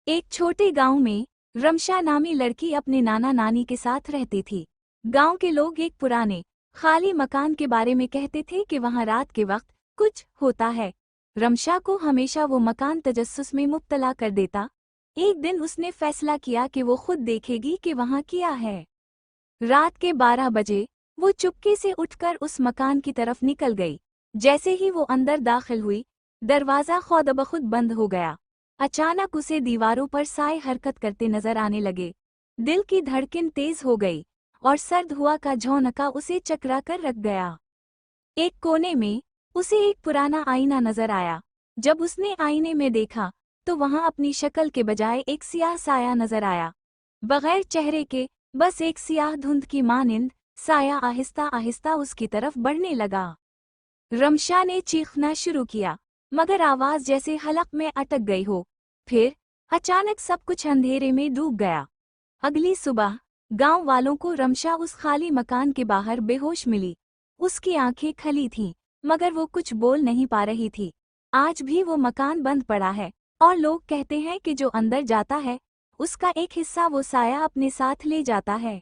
एक छोटे गांव में रमशा नामी लड़की अपने नाना नानी के साथ रहती थी। गांव के लोग एक पुराने खाली मकान के बारे में कहते थे कि वहां रात के वक्त कुछ होता है। रमशा को हमेशा वो मकान तजस्सुस में मुब्तला कर देता। एक दिन उसने फैसला किया कि वो खुद देखेगी कि वहां क्या है। रात के 12 बजे वो चुपके से उठकर उस मकान की तरफ निकल गई। जैसे ही वो अंदर दाखिल हुई, दरवाज़ा खुद बंद हो गया। अचानक उसे दीवारों पर साए हरकत करते नजर आने लगे। दिल की धड़कन तेज हो गई और सर्द हुआ का झोंका उसे चकरा कर रख गया। एक कोने में उसे एक पुराना आईना नजर आया। जब उसने आईने में देखा तो वहां अपनी शक्ल के बजाय एक सियाह साया नजर आया। बगैर चेहरे के, बस एक सियाह धुंध की मानिंद साया आहिस्ता आहिस्ता उसकी तरफ बढ़ने लगा। रमशा ने चीखना शुरू किया, मगर आवाज जैसे हलक में अटक गई हो। फिर अचानक सब कुछ अंधेरे में डूब गया। अगली सुबह गांव वालों को रमशा उस खाली मकान के बाहर बेहोश मिली। उसकी आंखें खली थीं, मगर वो कुछ बोल नहीं पा रही थी। आज भी वो मकान बंद पड़ा है और लोग कहते हैं कि जो अंदर जाता है उसका एक हिस्सा वो साया अपने साथ ले जाता है।